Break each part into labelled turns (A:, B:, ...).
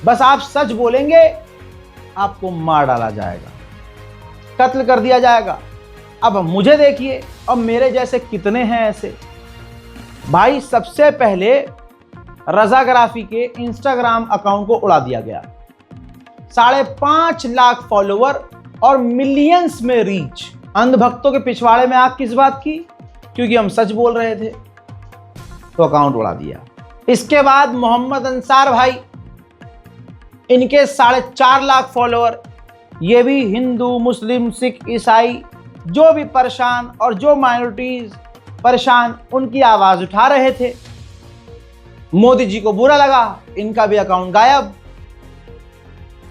A: बस आप सच बोलेंगे, आपको मार डाला जाएगा, कत्ल कर दिया जाएगा। अब मुझे देखिए, अब मेरे जैसे कितने हैं ऐसे। भाई सबसे पहले रजाग्राफी के इंस्टाग्राम अकाउंट को उड़ा दिया गया, 5.5 लाख फॉलोवर और मिलियंस में रीच। अंधभक्तों के पिछवाड़े में आग किस बात की? क्योंकि हम सच बोल रहे थे, तो अकाउंट उड़ा दिया। इसके बाद मोहम्मद अंसार भाई, इनके 4.5 लाख फॉलोवर। ये भी हिंदू, मुस्लिम, सिख, ईसाई जो भी परेशान और जो माइनॉरिटीज परेशान, उनकी आवाज उठा रहे थे। मोदी जी को बुरा लगा, इनका भी अकाउंट गायब।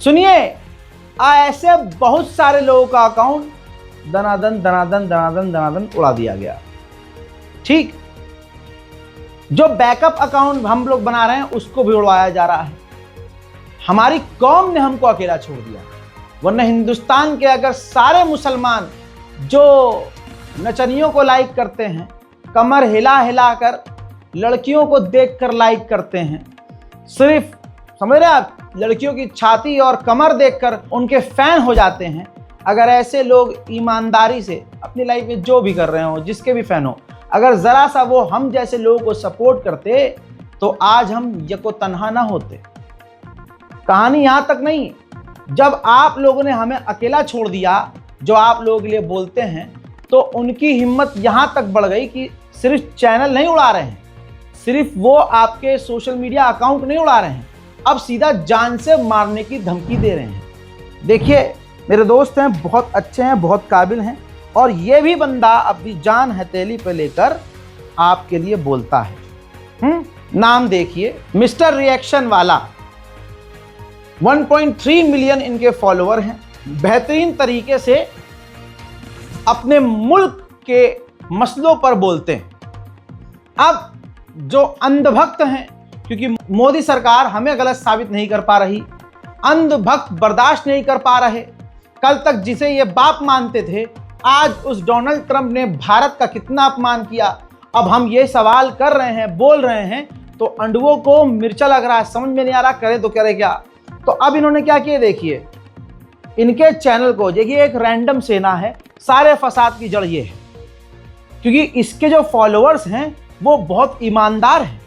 A: सुनिए, ऐसे बहुत सारे लोगों का अकाउंट दनादन दनादन दनादन दनादन उड़ा दिया गया। ठीक, जो बैकअप अकाउंट हम लोग बना रहे हैं उसको भी उड़वाया जा रहा है। हमारी कौम ने हमको अकेला छोड़ दिया, वरना हिंदुस्तान के अगर सारे मुसलमान जो नचनियों को लाइक करते हैं, कमर हिला हिला कर लड़कियों को देखकर लाइक करते हैं, सिर्फ समझ रहे आप, लड़कियों की छाती और कमर देखकर उनके फैन हो जाते हैं। अगर ऐसे लोग ईमानदारी से अपनी लाइफ में जो भी कर रहे हो, जिसके भी फैन हो, अगर जरा सा वो हम जैसे लोगों को सपोर्ट करते, तो आज हम यको तन्हा ना होते। कहानी यहां तक नहीं, जब आप लोगों ने हमें अकेला छोड़ दिया, जो आप लोगों के लिए बोलते हैं, तो उनकी हिम्मत यहां तक बढ़ गई कि सिर्फ चैनल नहीं उड़ा रहे हैं, सिर्फ वो आपके सोशल मीडिया अकाउंट नहीं उड़ा रहे हैं, अब सीधा जान से मारने की धमकी दे रहे हैं। देखिए, मेरे दोस्त हैं, बहुत अच्छे हैं, बहुत काबिल हैं, और ये भी बंदा अपनी जान हथेली पे लेकर आपके लिए बोलता है। नाम देखिए, मिस्टर रिएक्शन वाला। 1.3 मिलियन इनके फॉलोवर हैं। बेहतरीन तरीके से अपने मुल्क के मसलों पर बोलते हैं। अब जो अंधभक्त हैं, क्योंकि मोदी सरकार हमें गलत साबित नहीं कर पा रही, अंधभक्त बर्दाश्त नहीं कर पा रहे। कल तक जिसे ये बाप मानते थे, आज उस डोनाल्ड ट्रंप ने भारत का कितना अपमान किया। अब हम ये सवाल कर रहे हैं, बोल रहे हैं, तो अंडुओं को मिर्चा लग रहा है, समझ में नहीं आ रहा करे तो करे क्या। तो अब इन्होंने क्या किया, देखिए, इनके चैनल को देखिए, एक रैंडम सेना है, सारे फसाद की जड़ ये है, क्योंकि इसके जो फॉलोअर्स हैं वो बहुत ईमानदार हैं,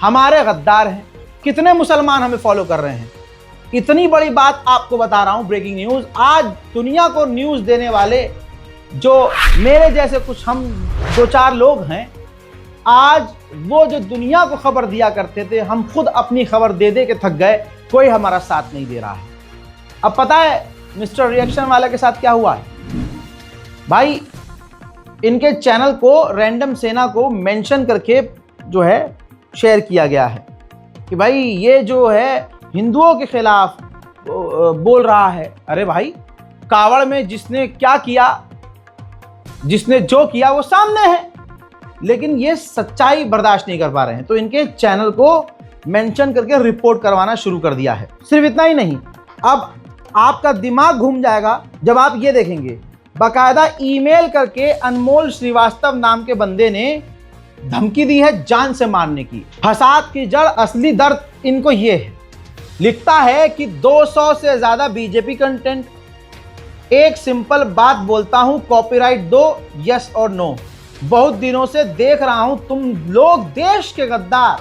A: हमारे गद्दार हैं। कितने मुसलमान हमें फॉलो कर रहे हैं। इतनी बड़ी बात आपको बता रहा हूं, ब्रेकिंग न्यूज। आज दुनिया को न्यूज देने वाले जो मेरे जैसे कुछ हम 2-4 लोग हैं, आज वो जो दुनिया को खबर दिया करते थे, हम खुद अपनी खबर दे दे के थक गए, कोई हमारा साथ नहीं दे रहा है। अब पता है मिस्टर रिएक्शन वाला के साथ क्या हुआ है भाई? इनके चैनल को रैंडम सेना को मेंशन करके जो है शेयर किया गया है कि भाई ये जो है हिंदुओं के खिलाफ बोल रहा है। अरे भाई, कावड़ में जिसने क्या किया, जिसने जो किया वो सामने है, लेकिन ये सच्चाई बर्दाश्त नहीं कर पा रहे हैं, तो इनके चैनल को मेंशन करके रिपोर्ट करवाना शुरू कर दिया है। सिर्फ इतना ही नहीं, अब आपका दिमाग घूम जाएगा जब आप ये देखेंगे, बाकायदा ईमेल करके अनमोल श्रीवास्तव नाम के बंदे ने धमकी दी है जान से मारने की। फसाद की जड़, असली दर्द इनको ये है। लिखता है कि 200 से ज्यादा बीजेपी कंटेंट, एक सिंपल बात बोलता हूं, कॉपीराइट दो, यस और नो। बहुत दिनों से देख रहा हूं तुम लोग देश के गद्दार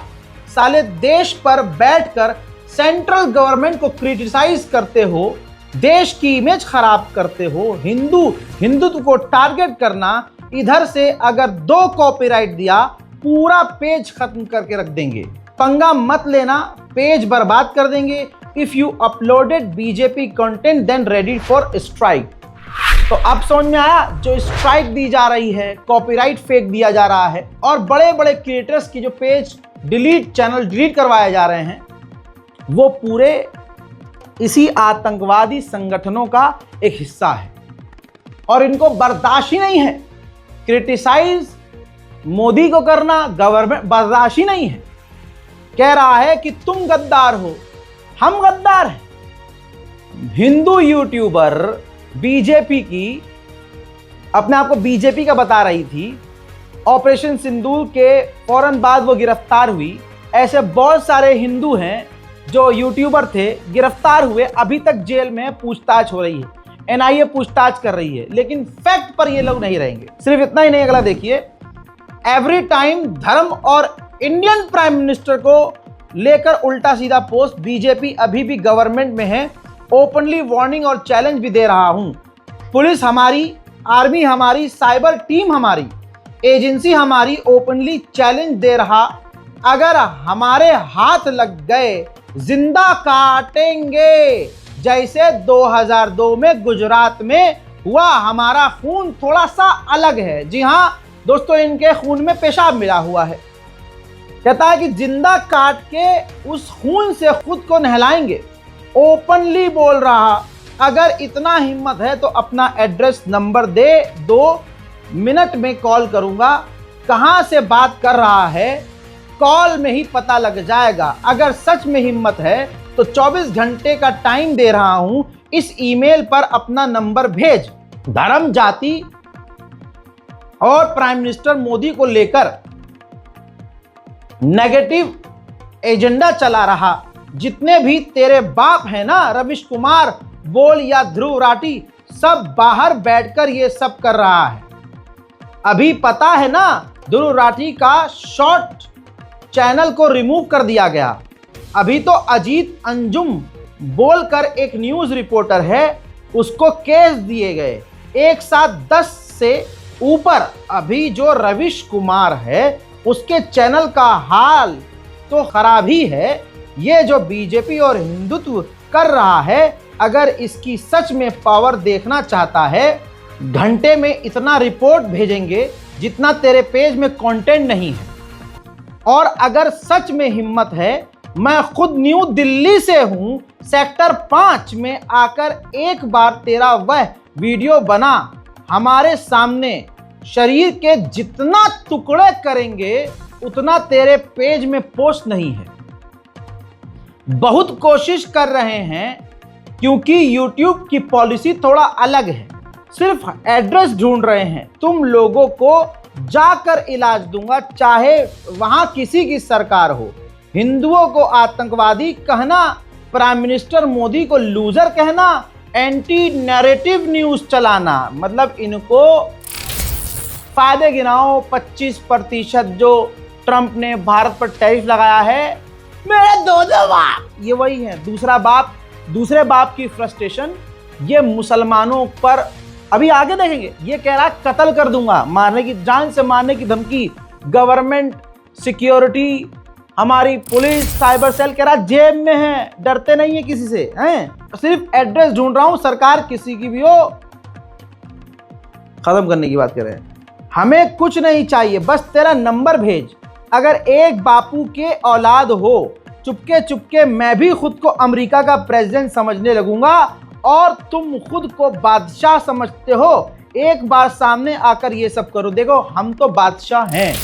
A: साले देश पर बैठकर सेंट्रल गवर्नमेंट को क्रिटिसाइज करते हो, देश की इमेज खराब करते हो, हिंदुत्व को टारगेट करना। इधर से अगर 2 कॉपीराइट दिया, पूरा पेज खत्म करके रख देंगे। पंगा मत लेना, पेज बर्बाद कर देंगे। If you uploaded BJP content then ready for strike. तो अब समझ में आया, जो स्ट्राइक दी जा रही है, कॉपीराइट फेंक दिया जा रहा है, और बड़े बड़े क्रिएटर्स की जो पेज डिलीट, चैनल डिलीट करवाए जा रहे हैं, वो पूरे इसी आतंकवादी संगठनों का एक हिस्सा है। और इनको बर्दाश्त ही नहीं है, क्रिटिसाइज मोदी को करना, गवर्नमेंट बर्दाश्त ही नहीं है। कह रहा है कि तुम गद्दार हो, हम गद्दार हैं। हिंदू यूट्यूबर बीजेपी की, अपने आप को बीजेपी का बता रही थी, ऑपरेशन सिंदूर के फौरन बाद वो गिरफ्तार हुई। ऐसे बहुत सारे हिंदू हैं जो यूट्यूबर थे गिरफ्तार हुए, अभी तक जेल में पूछताछ हो रही है, एनआईए पूछताछ कर रही है, लेकिन फैक्ट पर ये लोग नहीं रहेंगे। सिर्फ इतना ही नहीं, अगला देखिए, एवरी टाइम धर्म और इंडियन प्राइम मिनिस्टर को लेकर उल्टा सीधा पोस्ट, बीजेपी अभी भी गवर्नमेंट में है, ओपनली वार्निंग और चैलेंज भी दे रहा हूं। पुलिस हमारी, आर्मी हमारी, साइबर टीम हमारी, एजेंसी हमारी ओपनली चैलेंज दे रहा, अगर हमारे हाथ लग गए जिंदा काटेंगे, जैसे 2002 में गुजरात में हुआ। हमारा खून थोड़ा सा अलग है। जी हां दोस्तों, इनके खून में पेशाब मिला हुआ है। कहता है कि जिंदा काट के उस खून से खुद को नहलाएंगे। ओपनली बोल रहा, अगर इतना हिम्मत है तो अपना एड्रेस नंबर दे, 2 मिनट में कॉल करूंगा। कहां से बात कर रहा है कॉल में ही पता लग जाएगा। अगर सच में हिम्मत है तो 24 घंटे का टाइम दे रहा हूं, इस ईमेल पर अपना नंबर भेज। धर्म, जाति और प्राइम मिनिस्टर मोदी को लेकर नेगेटिव एजेंडा चला रहा। जितने भी तेरे बाप हैं ना, रविश कुमार बोल या ध्रुव राठी, सब बाहर बैठकर ये सब कर रहा है। अभी पता है ना, ध्रुव राठी का शॉर्ट चैनल को रिमूव कर दिया गया। अभी तो अजीत अंजुम बोलकर एक न्यूज रिपोर्टर है, उसको केस दिए गए, एक साथ 10 से ऊपर। अभी जो रविश कुमार है उसके चैनल का हाल तो खराब ही है। ये जो बीजेपी और हिंदुत्व कर रहा है, अगर इसकी सच में पावर देखना चाहता है, घंटे में इतना रिपोर्ट भेजेंगे जितना तेरे पेज में कंटेंट नहीं है। और अगर सच में हिम्मत है, मैं खुद न्यू दिल्ली से हूं, सेक्टर 5 में आकर एक बार तेरा वह वीडियो बना हमारे सामने। शरीर के जितना टुकड़े करेंगे उतना तेरे पेज में पोस्ट नहीं है। बहुत कोशिश कर रहे हैं क्योंकि YouTube की पॉलिसी थोड़ा अलग है, सिर्फ एड्रेस ढूंढ रहे हैं। तुम लोगों को जाकर इलाज दूंगा, चाहे वहां किसी की सरकार हो। हिंदुओं को आतंकवादी कहना, प्राइम मिनिस्टर मोदी को लूजर कहना, एंटी नैरेटिव न्यूज चलाना, मतलब इनको फायदे गिनाओ। 25% जो ट्रंप ने भारत पर टैरिफ लगाया है, मेरे दो बाप, ये वही है। दूसरे बाप की फ्रस्ट्रेशन ये मुसलमानों पर। अभी आगे देखेंगे, ये कह रहा कत्ल कर दूंगा, मारने की, जान से मारने की धमकी। गवर्नमेंट सिक्योरिटी, हमारी पुलिस, साइबर सेल कह रहा जेब में है, डरते नहीं है किसी से, हैं? सिर्फ एड्रेस ढूंढ रहा हूं, सरकार किसी की भी हो, खत्म करने की बात कर रहे हैं। हमें कुछ नहीं चाहिए, बस तेरा नंबर भेज। अगर एक बापू के औलाद हो, चुपके चुपके मैं भी खुद को अमेरिका का प्रेसिडेंट समझने लगूंगा और तुम खुद को बादशाह समझते हो। एक बार सामने आकर ये सब करो। देखो, हम तो बादशाह हैं,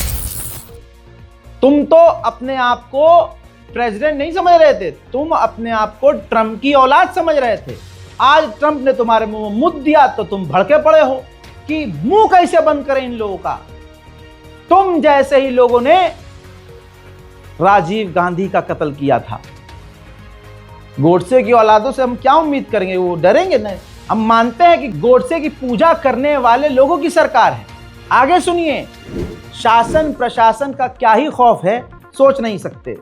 A: तुम तो अपने आप को प्रेसिडेंट नहीं समझ रहे थे, तुम अपने आप को ट्रंप की औलाद समझ रहे थे। आज ट्रंप ने तुम्हारे मुंह में मुद्द दिया तो तुम भड़के पड़े हो कि मुंह कैसे बंद करें इन लोगों का। तुम जैसे ही लोगों ने राजीव गांधी का कत्ल किया था। गोडसे की औलादों से हम क्या उम्मीद करेंगे, वो डरेंगे नहीं। हम मानते हैं कि गोडसे की पूजा करने वाले लोगों की सरकार है। आगे सुनिए, शासन प्रशासन का क्या ही खौफ है, सोच नहीं सकते।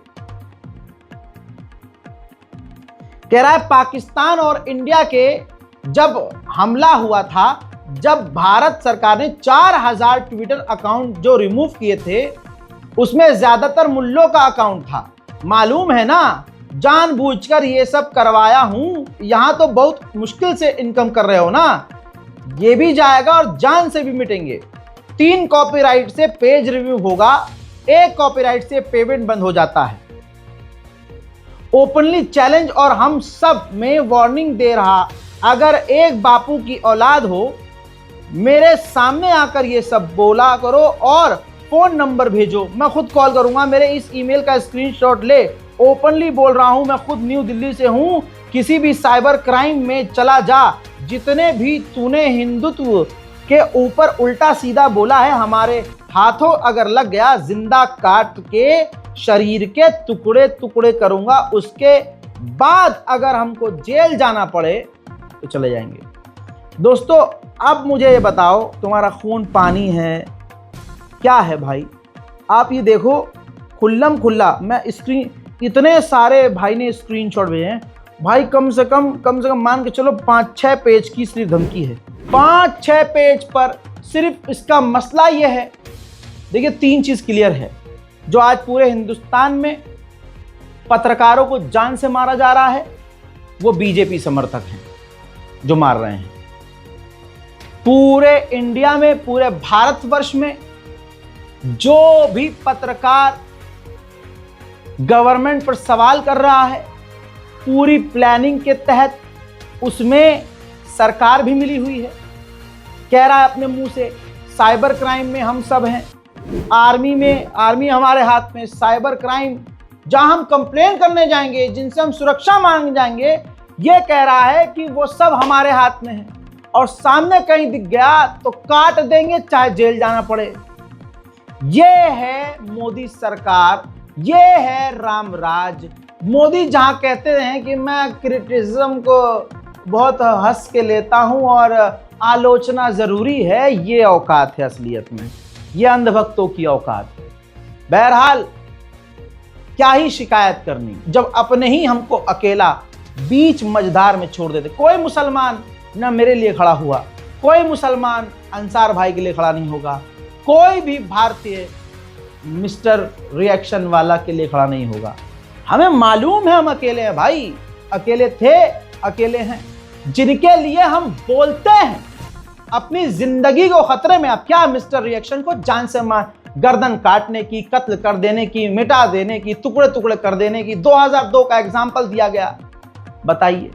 A: कह रहा है पाकिस्तान और इंडिया के जब हमला हुआ था, जब भारत सरकार ने 4000 ट्विटर अकाउंट जो रिमूव किए थे, उसमें ज्यादातर मुल्लों का अकाउंट था। मालूम है ना, जानबूझकर ये सब करवाया हूं। यहां तो बहुत मुश्किल से इनकम कर रहे हो ना, ये भी जाएगा और जान से भी मिटेंगे। 3 कॉपीराइट से पेज रिव्यू होगा, 1 कॉपीराइट से पेमेंट बंद हो जाता है। ओपनली चैलेंज और हम सब में वार्निंग दे रहा, अगर एक बापू की औलाद हो, मेरे सामने आकर ये सब बोला करो और फोन नंबर भेजो, मैं खुद कॉल करूंगा। मेरे इस ईमेल का स्क्रीनशॉट ले। ओपनली बोल रहा हूं, मैं खुद न्यू दिल्ली से हूं। किसी भी साइबर क्राइम में चला जा, जितने भी तूने हिंदुत्व के ऊपर उल्टा सीधा बोला है, हमारे हाथों अगर लग गया, जिंदा काट के शरीर के टुकड़े टुकड़े करूंगा। उसके बाद अगर हमको जेल जाना पड़े तो चले जाएंगे। दोस्तों, अब मुझे ये बताओ, तुम्हारा खून पानी है क्या है भाई? आप ये देखो, खुल्लम खुल्ला मैं स्क्रीन, इतने सारे भाई ने स्क्रीनशॉट भेजे हैं भाई, कम से कम मान के चलो 5-6 पेज की सिर्फ धमकी है। 5-6 पेज पर सिर्फ इसका मसला ये है। देखिए, 3 चीज क्लियर है। जो आज पूरे हिंदुस्तान में पत्रकारों को जान से मारा जा रहा है, वो बीजेपी समर्थक हैं जो मार रहे हैं। पूरे इंडिया में, पूरे भारतवर्ष में जो भी पत्रकार गवर्नमेंट पर सवाल कर रहा है, पूरी प्लानिंग के तहत उसमें सरकार भी मिली हुई है। कह रहा है अपने मुंह से, साइबर क्राइम में हम सब हैं, आर्मी हमारे हाथ में, साइबर क्राइम जहां हम कंप्लेन करने जाएंगे, जिनसे हम सुरक्षा मांगने जाएंगे, ये कह रहा है कि वो सब हमारे हाथ में है, और सामने कहीं दिख गया तो काट देंगे, चाहे जेल जाना पड़े। ये है मोदी सरकार, ये है रामराज। मोदी जहां कहते हैं कि मैं क्रिटिसिज्म को बहुत हंस के लेता हूं और आलोचना जरूरी है, ये औकात है असलियत में, ये अंधभक्तों की औकात है। बहरहाल, क्या ही शिकायत करनी जब अपने ही हमको अकेला बीच मझधार में छोड़ देते। कोई मुसलमान न मेरे लिए खड़ा हुआ, कोई मुसलमान अंसार भाई के लिए खड़ा नहीं होगा, कोई भी भारतीय मिस्टर रिएक्शन वाला के लिए खड़ा नहीं होगा। हमें मालूम है हम अकेले हैं भाई, अकेले थे, अकेले हैं। जिनके लिए हम बोलते हैं अपनी जिंदगी को खतरे में, अब क्या मिस्टर रिएक्शन को जान से मार, गर्दन काटने की, कत्ल कर देने की, मिटा देने की, टुकड़े टुकड़े कर देने की 2002 का एग्जाम्पल दिया गया। बताइए,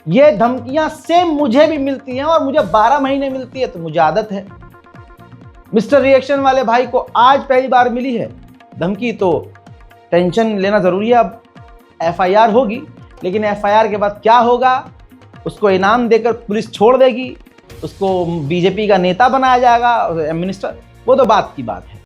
A: ये धमकियां सेम मुझे भी मिलती हैं और मुझे 12 महीने मिलती है, तो मुझे आदत है। मिस्टर रिएक्शन वाले भाई को आज पहली बार मिली है धमकी, तो टेंशन लेना जरूरी है। अब एफआईआर होगी, लेकिन एफआईआर के बाद क्या होगा, उसको इनाम देकर पुलिस छोड़ देगी, उसको बीजेपी का नेता बनाया जाएगा, मिनिस्टर, वो तो बात की बात है।